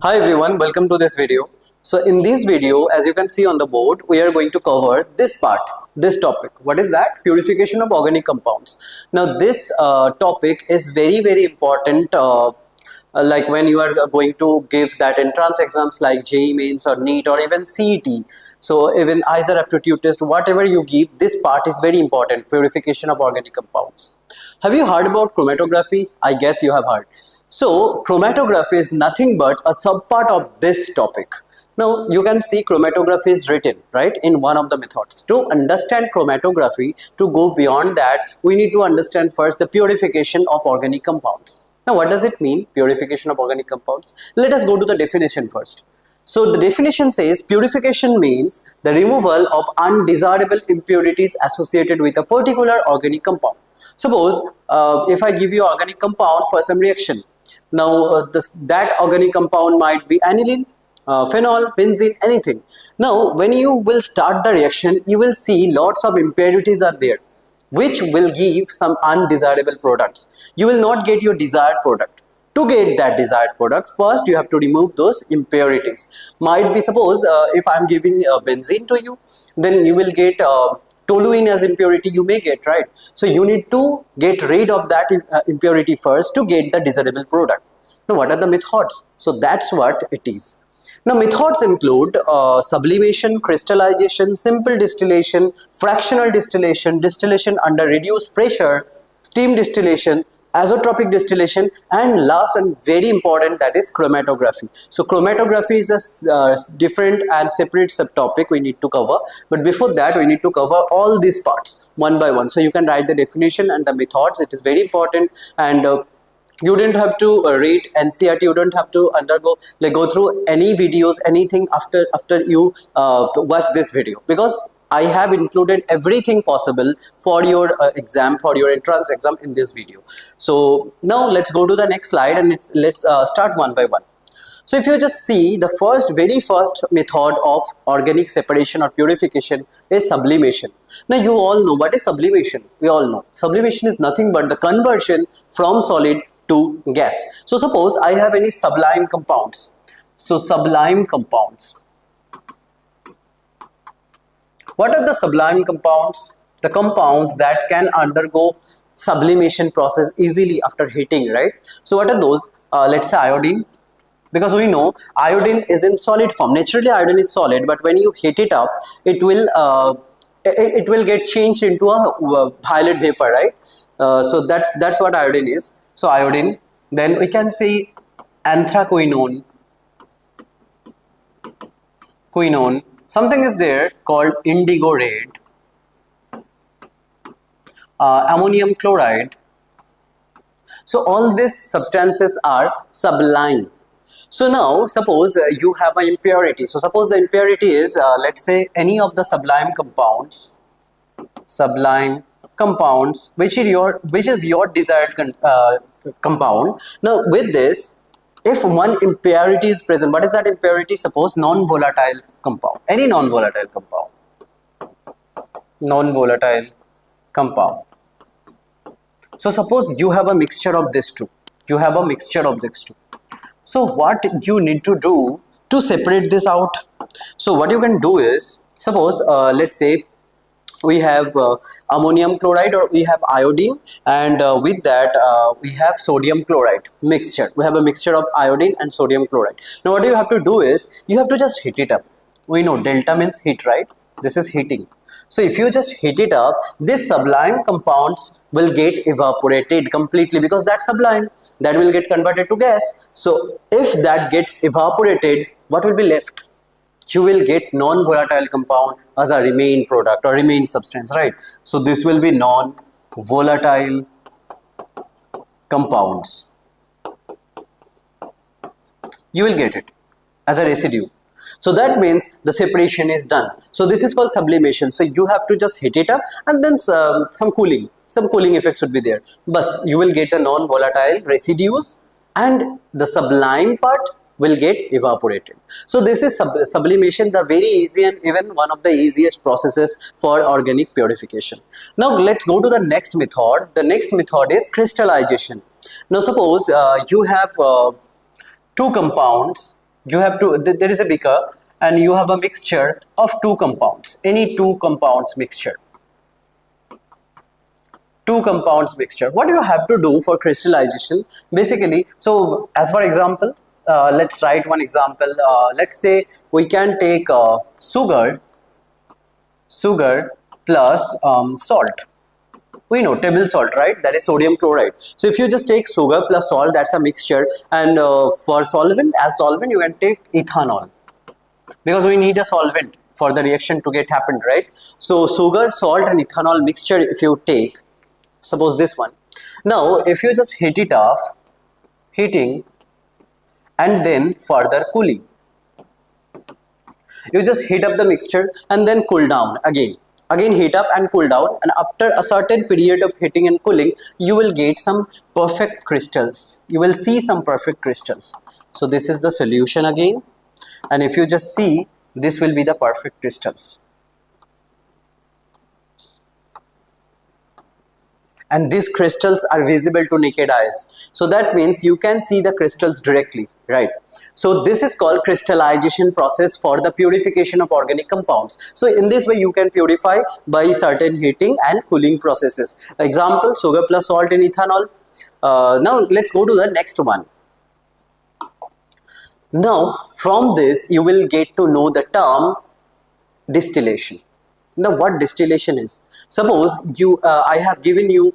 Hi everyone, welcome to this video. So in this video, as you can see on the board, we are going to cover this part, this topic. What is that? Purification of organic compounds. Now this topic is very important, like when you are going to give that entrance exams like JEE Mains or NEET or even CET. So even ISER aptitude test, whatever you give, this part is very important, purification of organic compounds. Have you heard about chromatography? I guess you have heard. So chromatography is nothing but a subpart of this topic. Now you can see chromatography is written right in one of the methods. To understand chromatography, to go beyond that, we need to understand first the purification of organic compounds. Now what does it mean, purification of organic compounds? Let us go to the definition first. So the definition says purification means the removal of undesirable impurities associated with a particular organic compound. Suppose if I give you organic compound for some reaction, now that organic compound might be aniline, phenol, benzene, anything. Now when you will start the reaction, you will see lots of impurities are there, which will give some undesirable products. You will not get your desired product. To get that desired product, first you have to remove those impurities. Might be, suppose if I am giving benzene to you, then you will get toluene as impurity, you may get, right? So you need to get rid of that impurity first to get the desirable product. Now what are the methods? So that's what it is. Now methods include sublimation, crystallization, simple distillation, fractional distillation, distillation under reduced pressure, steam distillation, azeotropic distillation, and last and very important, that is chromatography. So chromatography is a different and separate subtopic we need to cover, but before that we need to cover all these parts one by one. So you can write the definition and the methods. It is very important, and you don't have to read NCERT, you don't have to go through any videos, anything after you watch this video, because I have included everything possible for your exam, for your entrance exam in this video. So now let's go to the next slide and let's start one by one. So if you just see, the very first method of organic separation or purification is sublimation. Now you all know what is sublimation. We all know sublimation is nothing but the conversion from solid to gas. So suppose I have any sublime compounds. So sublime compounds. What are the sublime compounds? The compounds that can undergo sublimation process easily after heating, right? So what are those? Let's say iodine, because we know iodine is in solid form. Naturally iodine is solid, but when you heat it up, it will get changed into a violet vapor, right? So that's what iodine is. So iodine. Then we can see anthraquinone, quinone. Something is there called indigo red, ammonium chloride. So all these substances are sublime. So now suppose you have an impurity. So suppose the impurity is let's say any of the sublime compounds, which is your desired compound. Now with this, if one impurity is present, what is that impurity? Suppose non-volatile compound, any non-volatile compound. So suppose you have a mixture of these two. So what you need to do to separate this out? So what you can do is, suppose let's say we have ammonium chloride or we have iodine, and with that we have sodium chloride mixture. We have a mixture of iodine and sodium chloride. Now what you have to do is, you have to just heat it up. We know delta means heat, right? This is heating. So if you just heat it up, this sublime compounds will get evaporated completely, because that's sublime, that will get converted to gas. So if that gets evaporated, what will be left? You will get non-volatile compound as a remain product or remain substance, right? So this will be non-volatile compounds. You will get it as a residue. So that means the separation is done. So this is called sublimation. So you have to just heat it up, and then some cooling effects should be there. But you will get the non-volatile residues, and the sublime part will get evaporated. So this is sublimation, the very easy and even one of the easiest processes for organic purification. Now let's go to the next method. The next method is crystallization. Now suppose you have two compounds You have to, there is a beaker and you have a mixture of two compounds, any two compounds mixture. Two compounds mixture. What you have to do for crystallization? Basically, so as for example, let's write one example. Let's say we can take sugar plus salt. We know table salt, right? That is sodium chloride. So if you just take sugar plus salt, that's a mixture. And for solvent, as solvent, you can take ethanol, because we need a solvent for the reaction to get happened, right? So sugar, salt and ethanol mixture, if you take, suppose this one. Now, if you just heat it off, heating and then further cooling. You just heat up the mixture and then cool down again. Again heat up and cool down, and after a certain period of heating and cooling, you will get some perfect crystals. You will see some perfect crystals. So this is the solution again. And if you just see, this will be the perfect crystals. And these crystals are visible to naked eyes. So that means you can see the crystals directly, right? So this is called crystallization process for the purification of organic compounds. So in this way, you can purify by certain heating and cooling processes. Example, sugar plus salt in ethanol. Now let's go to the next one. Now from this, you will get to know the term distillation. Now what distillation is? Suppose I have given you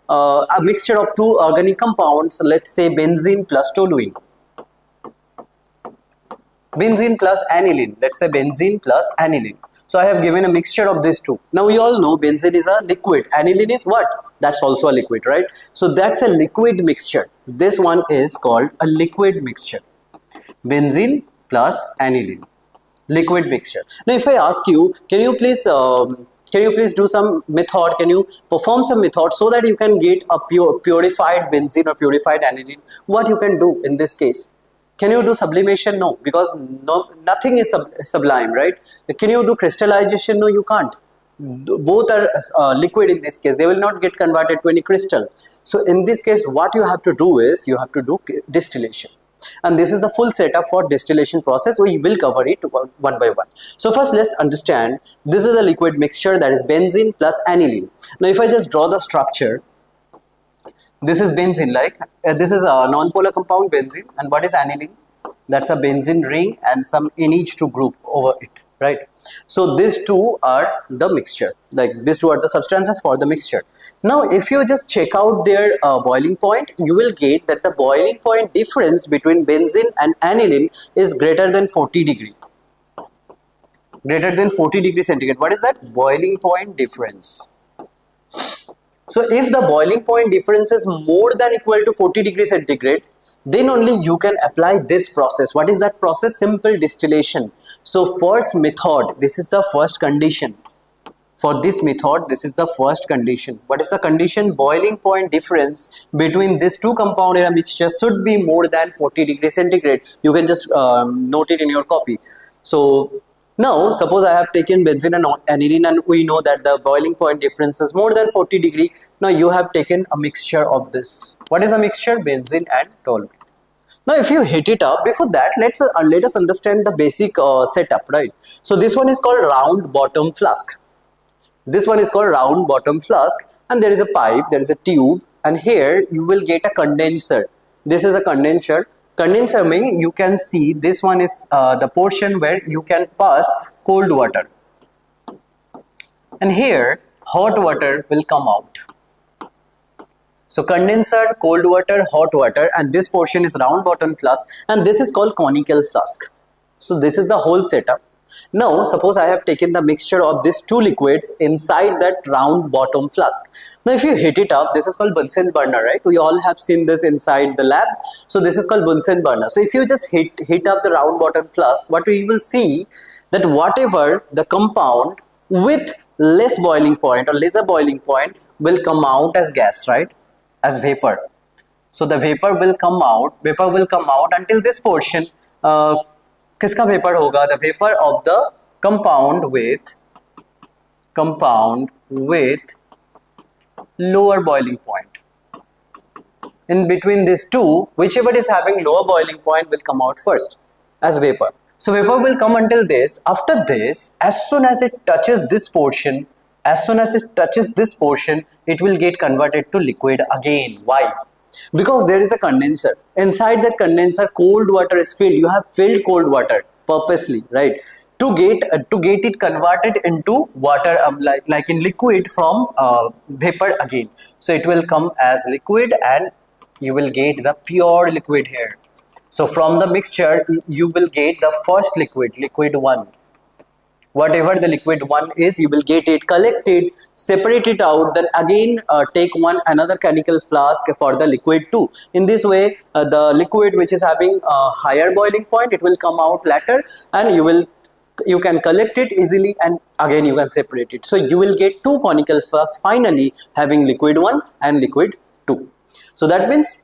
a mixture of two organic compounds, let's say benzene plus toluene. Benzene plus aniline, let's say benzene plus aniline. So I have given a mixture of these two. Now we all know benzene is a liquid, aniline is what? That's also a liquid, right? So that's a liquid mixture. This one is called a liquid mixture. Benzene plus aniline. Liquid mixture. Now if I ask you, can you please do some method, can you perform some method so that you can get a purified benzene or purified aniline? What you can do in this case? Can you do sublimation? No, because nothing is sublime, right? Can you do crystallization? No, you can't. Both are liquid in this case. They will not get converted to any crystal. So in this case, what you have to do is, you have to do distillation. And this is the full setup for distillation process. We will cover it one by one. So first let's understand, this is a liquid mixture, that is benzene plus aniline. Now if I just draw the structure, this is benzene, this is a non-polar compound benzene, and what is aniline? That's a benzene ring and some NH2 group over it, right? So these two are the mixture, these two are the substances for the mixture. Now if you just check out their boiling point, you will get that the boiling point difference between benzene and aniline is greater than 40 degree. Greater than 40 degree centigrade. What is that? Boiling point difference. So if the boiling point difference is more than equal to 40 degree centigrade, then only you can apply this process. What is that process? Simple distillation. So first method, this is the first condition. For this method, this is the first condition. What is the condition? Boiling point difference between these two compounds in a mixture should be more than 40 degree centigrade. You can just note it in your copy. So now suppose I have taken benzene and aniline, and we know that the boiling point difference is more than 40 degree. Now you have taken a mixture of this. What is a mixture? Benzene and toluene. Now if you heat it up, before that let us understand the basic setup, right? So this one is called round bottom flask. This one is called round bottom flask, and there is a pipe, there is a tube, and here you will get a condenser. This is a condenser. Condenser means you can see this one is the portion where you can pass cold water, and here hot water will come out. So condenser, cold water, hot water, and this portion is round bottom flask, and this is called conical flask. So this is the whole setup. Now suppose I have taken the mixture of these two liquids inside that round bottom flask. Now if you heat it up, this is called Bunsen burner, right? We all have seen this inside the lab. So this is called Bunsen burner. So if you just heat up the round bottom flask, what we will see, that whatever the compound with less boiling point or lesser boiling point will come out as gas, right? As vapor. So the vapor will come out until this portion. किसका vapor होगा? The vapor of the compound with lower boiling point. In between these two, whichever is having lower boiling point will come out first. as vapor. So vapor will come until this. After this, as soon as it touches this portion, it will get converted to liquid again. Why? Because there is a condenser. Inside that condenser, cold water is filled. You have filled cold water purposely, right? To get it converted into water, like in liquid from vapor again. So it will come as liquid, and you will get the pure liquid here. So from the mixture, you will get the first liquid 1. Whatever the liquid 1 is, you will get it, collect it, separate it out, then again take another conical flask for the liquid 2. In this way, the liquid which is having a higher boiling point, it will come out later, and you can collect it easily, and again you can separate it. So you will get 2 conical flasks finally having liquid 1 and liquid 2. So that means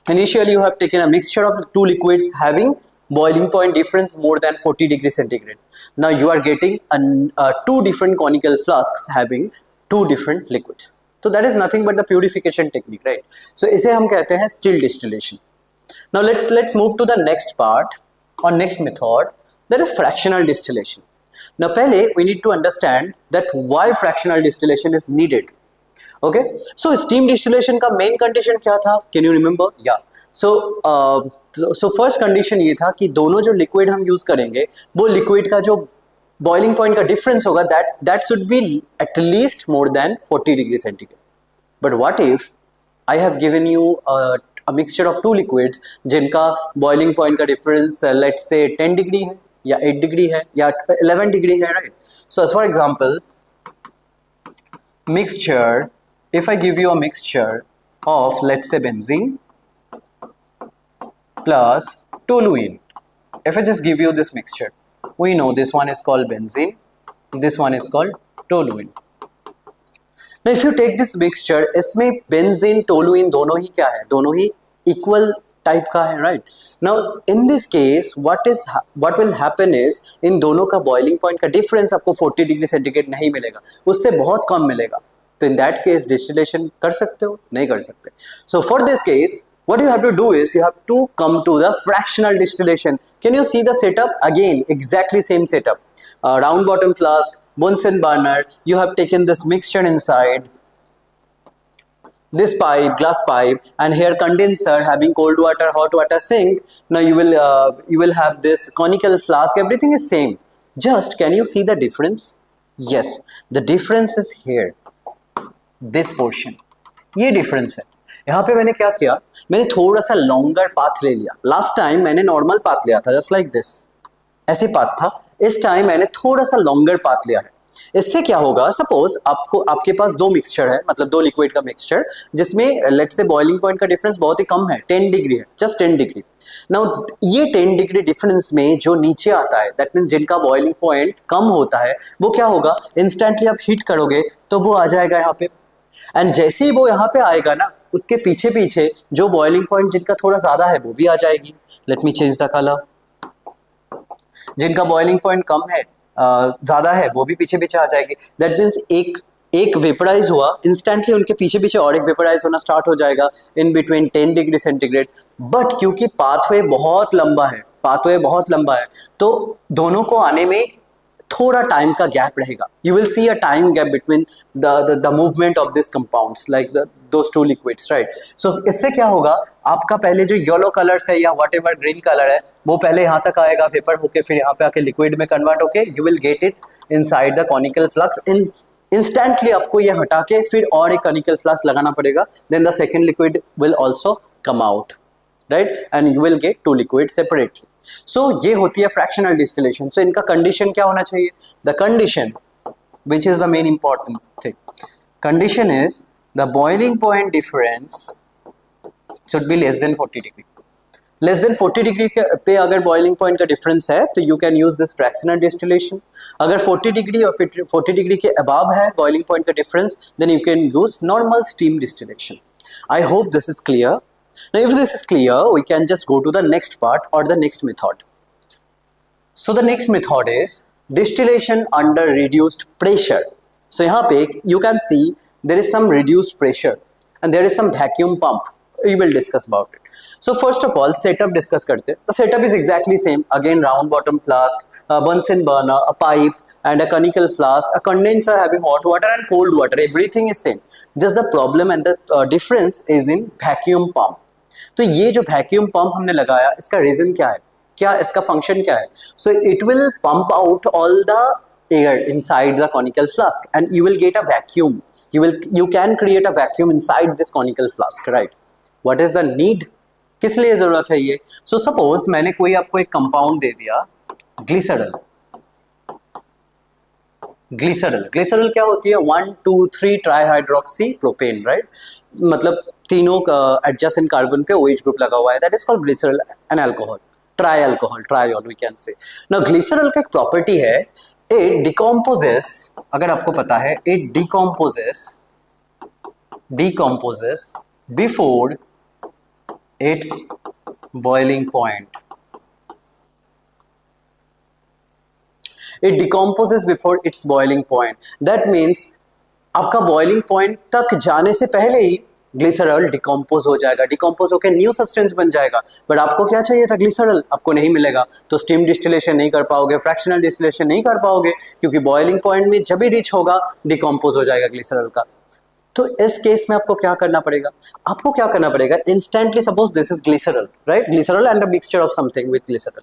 initially you have taken a mixture of 2 liquids having boiling point difference more than 40 degrees centigrade. Now you are getting 2 different conical flasks having 2 different liquids. So that is nothing but the purification technique, right? So इसे हम कहते हैं still distillation. Now let's move to the next part or next method, that is fractional distillation. Now पहले we need to understand that why fractional distillation is needed. Okay, so steam distillation का main condition क्या था? Can you remember? Yeah. So first condition ये था कि दोनों जो liquid हम use करेंगे, वो liquid का जो boiling point का difference होगा, that should be at least more than 40 degrees centigrade. But what if I have given you a mixture of 2 liquids जिनका boiling point का difference let's say 10 degree है, या 8 degree है, या 11 degree है, right? So as for example, mixture, if I give you a mixture of let's say benzene plus toluene, if I just give you this mixture, we know this one is called benzene, this one is called toluene. Now if you take this mixture, इसमें benzene toluene दोनों ही क्या है? दोनों ही equal type का है, right? Now in this case what will happen is, इन दोनों का बॉइलिंग पॉइंट का डिफरेंस आपको 40 डिग्री सेंटीग्रेड नहीं मिलेगा, उससे बहुत कम मिलेगा. तो इन दैट केस डिस्टिलेशन कर सकते हो? नहीं कर सकते. So for this case what you have to do is you have to come to the fractional distillation. Can you see the setup? Again, exactly same setup. Round bottom flask, Bunsen burner, you have taken this mixture inside, this pipe, glass pipe, and here condenser having cold water, hot water sink. Now you will have this conical flask. Everything is same. Just can you see the difference? Yes, the difference is here. This portion, ये difference है. यहाँ पे मैंने क्या किया, मैंने थोड़ा सा लॉन्गर पाथ ले लिया. लास्ट टाइम मैंने नॉर्मल पाथ लिया था, जस्ट लाइक दिस, ऐसे पाथ था. इस टाइम मैंने थोड़ा सा लॉन्गर पाथ लिया है. इससे क्या होगा, सपोज आपके पास 2 मिक्सचर है, मतलब 2 लिक्विड का मिक्सचर, जिसमें लेट्स से बॉइलिंग पॉइंट का डिफरेंस बहुत ही कम है, 10 डिग्री है, जस्ट 10 डिग्री. नाउ ये 10 डिग्री डिफरेंस में जो नीचे आता है, दैट मीन्स जिनका बॉइलिंग पॉइंट कम होता है, वो क्या होगा, इंस्टेंटली आप हीट करोगे तो वो आ जाएगा यहाँ पे. एंड जैसे ही वो यहाँ पे आएगा ना, उसके पीछे पीछे जो बॉइलिंग पॉइंट जिनका थोड़ा ज्यादा है वो भी आ जाएगी. Let me change the colour. जिनका बॉइलिंग पॉइंट कम है, ज्यादा है, वो भी पीछे पीछे आ जाएगी. दैट मीन्स एक वेपराइज हुआ, इंस्टेंटली उनके पीछे पीछे और एक वेपराइज होना स्टार्ट हो जाएगा in between 10 degree centigrade. But क्योंकि पाथवे बहुत लंबा है, तो दोनों को आने में थोड़ा टाइम का गैप रहेगा. You will see a time gap between the movement of this compounds like those 2 liquids, right? So इससे क्या होगा, आपका पहले जो येलो कलर्स है या व्हाटएवर ग्रीन कलर है, वो पहले यहाँ तक आएगा वेपर होके, फिर यहाँ पे आके लिक्विड में कन्वर्ट होके you will get it inside the conical flux. Instantly आपको ये हटा के फिर और एक कॉनिकल फ्लक्स लगाना पड़ेगा. Then the second liquid will also come out, right? And you will get 2 liquid separately. So ये होती है फ्रैक्शनल डिस्टिलेशन. सो इनका कंडीशन क्या होना चाहिए? The condition which is the main important thing, condition is the boiling point difference should be less than 40 degree. Less than 40 degree पे अगर boiling point का डिफरेंस है तो you can use this fractional distillation. अगर 40 degree और 40 degree के above है boiling point का difference, then you can use normal steam distillation. I hope this is clear. Now if this is clear, we can just go to the next part or the next method. So the next method is distillation under reduced pressure. So यहाँ पे you can see there is some reduced pressure and there is some vacuum pump. we will discuss about it. So first of all, setup discuss करते हैं. The setup is exactly same. Again, round bottom flask, a Bunsen burner, a pipe, and a conical flask, a condenser having hot water and cold water. Everything is same. Just the problem and the difference is in vacuum pump. तो ये जो vacuum pump हमने लगाया, इसका reason क्या है, क्या इसका फंक्शन क्या है? So it will pump out all the air inside the conical flask and you will get a vacuum. You can create a vacuum inside this conical flask, right? What is the need? किस लिए जरूरत है ये? So suppose मैंने कोई आपको एक compound दे दिया, ग्लिसरॉल. ग्लिसरॉल क्या होती है? 1 2 3 ट्राईहाइड्रोक्सी प्रोपेन, राइट? मतलब तीनों एडजेसेंट कार्बन पे OH ग्रुप लगा हुआ है. That is called glycerol an alcohol, triol we can say. Now glycerol का एक प्रॉपर्टी है, इट डिकम्पोजेस. अगर आपको पता है, it decomposes before it's boiling point. It decomposes before its boiling point. That means आपका बॉइलिंग पॉइंट तक जाने से पहले ही ग्लिसरॉल डिकम्पोज हो जाएगा. डिकम्पोज होकर न्यू सब्सटेंस बन जाएगा. बट आपको क्या चाहिए था? ग्लिसरॉल. आपको नहीं मिलेगा तो स्टीम डिस्टिलेशन नहीं कर पाओगे, फ्रैक्शनल डिस्टिलेशन नहीं कर पाओगे, क्योंकि बॉइलिंग पॉइंट में जब भी रीच होगा डिकम्पोज हो जाएगा ग्लिसरॉल का. तो इस केस में आपको क्या करना पड़ेगा? Instantly, suppose this is glycerol, right? Glycerol and a mixture of something with glycerol.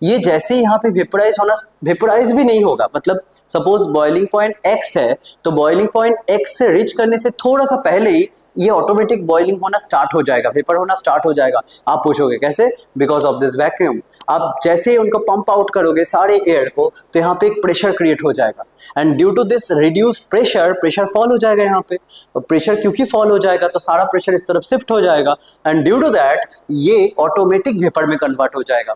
ये जैसे ही यहाँ पे वेपोराइज भी नहीं होगा. मतलब सपोज बॉइलिंग पॉइंट x है, तो बॉइलिंग पॉइंट x से रीच करने से थोड़ा सा पहले ही ये ऑटोमेटिक बॉइलिंग होना स्टार्ट हो जाएगा, वेपर होना स्टार्ट हो जाएगा. आप पूछोगे कैसे? Because of this vacuum. आप जैसे ही उनको पंप आउट करोगे सारे एयर को, तो यहाँ पे एक प्रेशर क्रिएट हो जाएगा and due to this reduced pressure fall हो जाएगा. यहाँ पे प्रेशर क्योंकि फॉल हो जाएगा तो सारा प्रेशर इस तरफ शिफ्ट हो जाएगा एंड ड्यू टू दैट ये ऑटोमेटिक वेपर में कन्वर्ट हो जाएगा.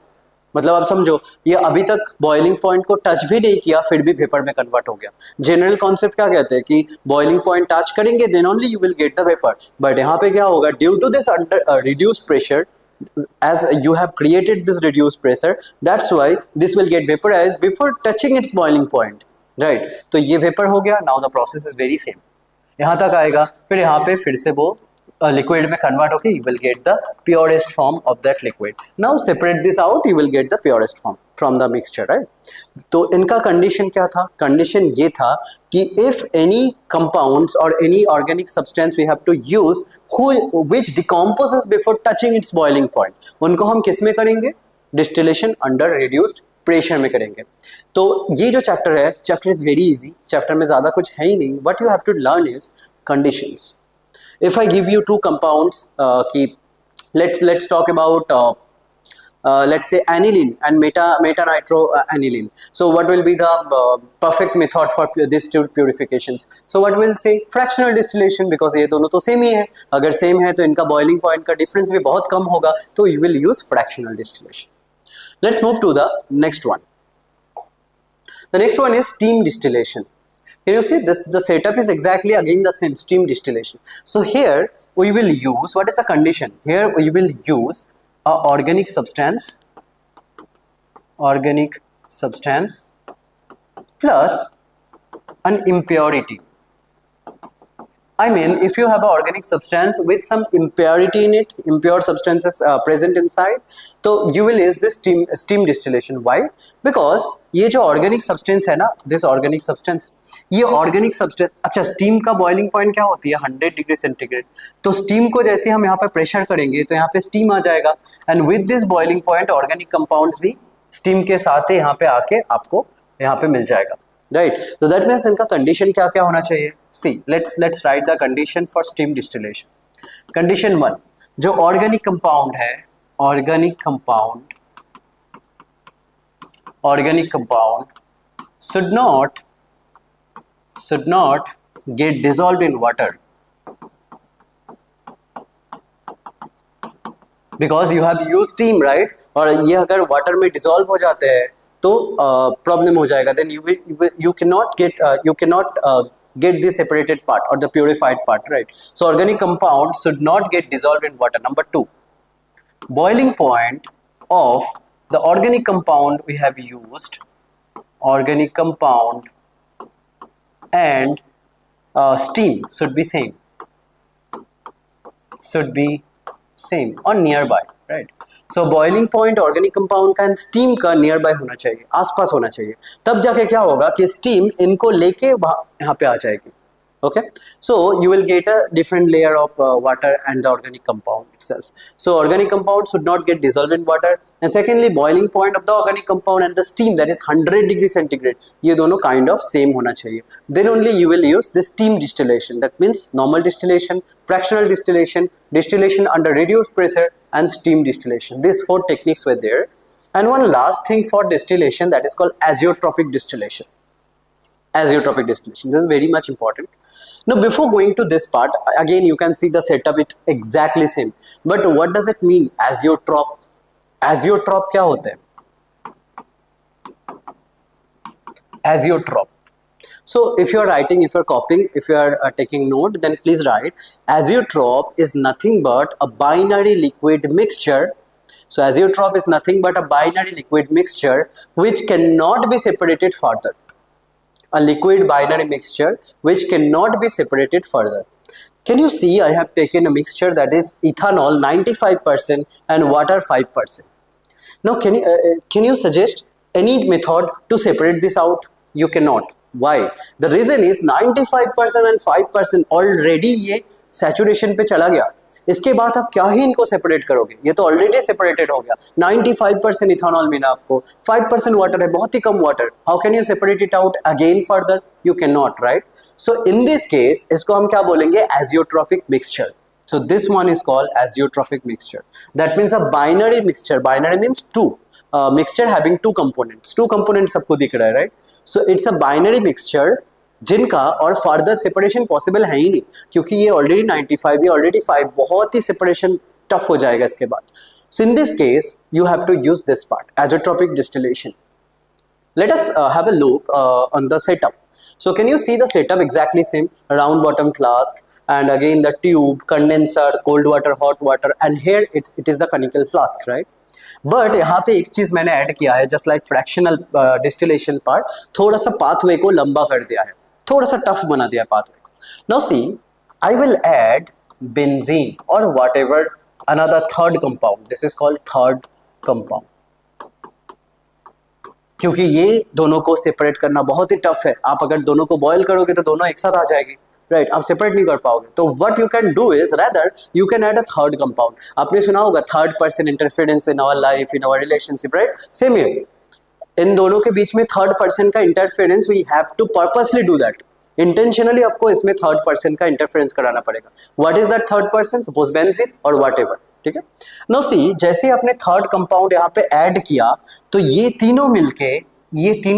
मतलब आप समझो, ये अभी तक बॉइलिंग पॉइंट को टच भी नहीं किया, फिर भी वेपर में कन्वर्ट हो गया. जनरल कॉन्सेप्ट क्या कहते हैं कि बॉइलिंग पॉइंट टच करेंगे then only you will get the vapour. But यहाँ पे क्या होगा? Due to this reduced pressure, as you have created this reduced pressure, that's why this will get vaporized before touching its boiling point, right? तो ये vapour हो गया. now the process is very same. यहाँ तक आएगा, फिर यहाँ पे फिर से वो liquid में convert होके you will get the purest form of that liquid. Now separate this out, you will get the purest form from the mixture, right? तो इनका condition क्या था? Condition ये था कि if any compounds or any organic substance we have to use which decomposes before touching its boiling point, उनको हम किस में करेंगे? Distillation under reduced प्रेशर में करेंगे. तो ये जो चैप्टर है, chapter is very easy. Chapter में ज्यादा कुछ है ही नहीं. What you have to learn is conditions. If I give you two compounds, let's talk about let's say aniline and meta-nitroaniline. So what will be the perfect method for these two purifications? So what we'll say? Fractional distillation, because ये दोनों तो same ही है. अगर same है तो इनका boiling point का difference भी बहुत कम होगा, तो you will use fractional distillation. Let's move to the next one. The next one is steam distillation. Can you see this? The setup is exactly again the same, steam distillation. So here we will use, what is the condition? Here we will use a organic substance plus an impurity. I mean, if you have an organic substance with some impurity in it, impure substances present inside, so you will use this steam distillation. Why? Because ये जो organic substance है ना, this organic substance, ये organic substance, अच्छा steam का boiling point क्या होती है? 100 डिग्री सेंटीग्रेड. तो steam को जैसे हम यहाँ पे pressure करेंगे तो यहाँ पे steam आ जाएगा and with this boiling point organic compounds भी steam के साथ ही यहाँ पे आके आपको यहाँ पे मिल जाएगा. राइट. तो दैट मीन्स इनका कंडीशन क्या क्या होना चाहिए? See let's write the condition for steam distillation. Condition 1, जो ऑर्गेनिक कंपाउंड है, organic compound should not get dissolved in water, because you have used steam, right? और ये अगर वाटर में डिसॉल्व हो जाते हैं तो प्रॉब्लम हो जाएगा. Then you cannot get the separated part or the purified part, right? So organic compound should not get dissolved in water. Number 2, boiling point of the organic compound we have used, organic compound and steam should be same. Same और nearby, right. So boiling point organic compound का and steam का nearby होना चाहिए, आसपास होना चाहिए. तब जाके क्या होगा कि स्टीम इनको लेके यहाँ पे आ जाएगी. Okay, so you will get a different layer of water and the organic compound itself. So organic compound should not get dissolved in water, and secondly boiling point of the organic compound and the steam, that is 100 degree centigrade, ये दोनों kind of same होना चाहिए. Then only you will use the steam distillation, that means normal distillation, fractional distillation, distillation under reduced pressure and steam distillation. These 4 techniques were there. And one last thing for distillation, that is called azeotropic distillation. Azeotropic distillation, this is very much important. Now before going to this part, again you can see the setup, it's exactly same, but what does it mean azeotrop? Azeotrop क्या होता है? Azeotrop. So if you are writing, if you are copying, if you are taking note, then please write azeotrop is nothing but a binary liquid mixture. So azeotrop is nothing but a binary liquid mixture which cannot be separated further. A liquid binary mixture which cannot be separated further. Can you see I have taken a mixture that is ethanol 95% and water 5%. Now can you suggest any method to separate this out? You cannot. Why? The reason is 95% and 5% already ये saturation पे चला गया. इसके बाद आप क्या ही इनको separate करोगे, ये तो ऑलरेडी सेपरेटेड हो गया. 95% इथेनॉल मिला आपको, 5% वाटर है, बहुत ही कम water. How can you separate it out again further? You can not, right. So in this case इसको हम क्या बोलेंगे? Azeotropic mixture. So this one is called azeotropic mixture. That means a binary mixture. Binary means two. Mixture having two components. Two components सबको दिख रहा है, right? So it's a binary mixture जिनका और फर्दर सेपरेशन पॉसिबल है ही नहीं, क्योंकि ये ऑलरेडी 95, ये ऑलरेडी 5, बहुत ही सेपरेशन टफ हो जाएगा इसके बाद. So in this case you have to use this part, azeotropic distillation. Let us have a look on the setup. So can you see the setup exactly same? Round bottom flask and again the tube, condenser, cold water, hot water, and here it is the conical flask, right? But यहाँ पे एक चीज मैंने add किया है, just like fractional distillation part, थोड़ा सा pathway को लंबा कर दिया है, थोड़ा सा टफ बना दिया पाथवे को. Now see I will add benzene और whatever another third compound. This is called third compound, क्योंकि ये दोनों को सेपरेट करना बहुत ही टफ है. आप अगर दोनों को बॉयल करोगे तो दोनों एक साथ आ जाएगी, राइट. आप सेपरेट नहीं कर पाओगे. तो what you can do is rather you can add a third compound. आपने सुना होगा third person interference in our life, in our relationship, right. Same here, इन दोनों के बीच में थर्ड पर्सन का interference, we have to purposely do that. Intentionally आपको इसमें थर्ड पर्सन का इंटरफेरेंस कराना पड़ेगा. What is that third person? Suppose benzene और व्हाटएवर, ठीक है. नाउ सी, जैसे आपने थर्ड कंपाउंड यहाँ पे ऐड किया तो ये तीनों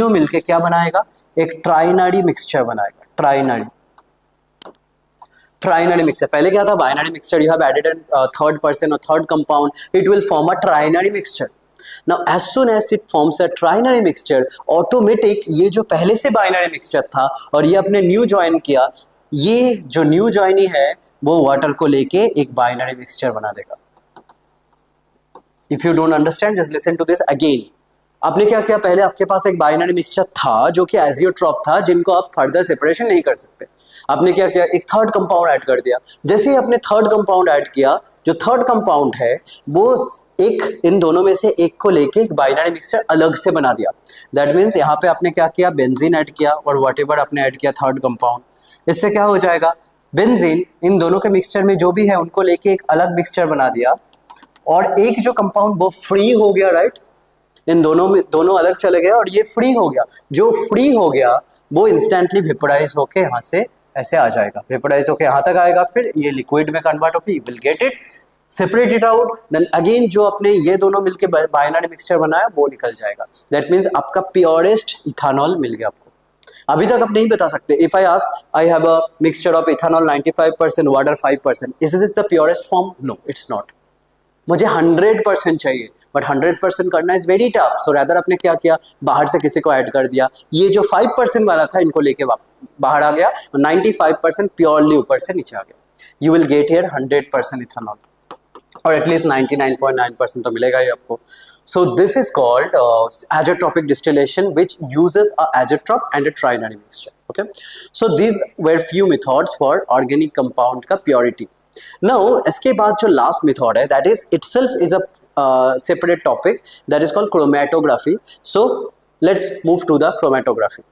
मिलके क्या बनाएगा? एक ट्राइनरी मिक्सचर बनाएगा. Ternary mixture. पहले क्या था? Binary mixture. You have added an third person और third compound, it will form a ternary mixture. Now as soon as it forms a ternary mixture, automatic ये जो पहले से बाइनरी मिक्सचर था और ये अपने न्यू ज्वाइन किया, ये जो न्यू ज्वाइनी है वो वाटर को लेके एक बाइनरी मिक्सचर बना देगा. If you don't understand, just listen to this again. आपने क्या किया? पहले आपके पास एक बाइनरी मिक्सचर था जो कि एजियोट्रॉप था, जिनको आप फर्दर सेपरेशन नहीं कर सकते. आपने क्या किया? एक थर्ड कंपाउंड ऐड कर दिया. जैसे ही आपने थर्ड कंपाउंड ऐड किया, जो थर्ड कंपाउंड है वो एक इन दोनों में से एक को लेके एक बाइनरी मिक्सचर अलग से बना दिया. दैट मीन्स यहाँ पे आपने क्या किया? बेंजीन ऐड किया और व्हाटएवर आपने ऐड किया थर्ड कंपाउंड. इससे क्या हो जाएगा? बेंजीन इन दोनों के मिक्सचर में जो भी है उनको लेके एक अलग मिक्सचर बना दिया, और एक जो कंपाउंड वो फ्री हो गया, राइट. इन दोनों अलग चले गए और ये फ्री हो गया. जो फ्री हो गया वो इंस्टेंटली वेपोराइज होके यहाँ से ऐसे आ जाएगा, वेपोराइज होके यहाँ तक आएगा, फिर ये लिक्विड में कन्वर्ट होके you will get it, separate it out. Then again जो अपने ये दोनों मिलके बाइनरी मिक्सचर बनाया वो निकल जाएगा. दैट मीन्स आपका प्योरेस्ट इथानॉल मिल गया आपको. अभी तक आप नहीं बता सकते. If I ask I have a mixture of ethanol 95%, water 5%, is this the purest form? No, it's not. मुझे 100% चाहिए, बट 100% करना is very tough. So rather आपने क्या किया? बाहर से किसी को ऐड कर दिया. ये जो 5% वाला था इनको लेके बाहर आ गया, 95% प्योरली ऊपर से नीचे आ गया. You will get here 100% ethanol, और एटलीस्ट 99.9% तो मिलेगा ही आपको. So this is called azeotropic distillation which uses a azeotrope and a ternary mixture. Okay, so these were few methods for organic compound का प्योरिटी. नाउ इसके बाद जो last method है that is itself is a separate topic that is called chromatography. So let's move to the chromatography.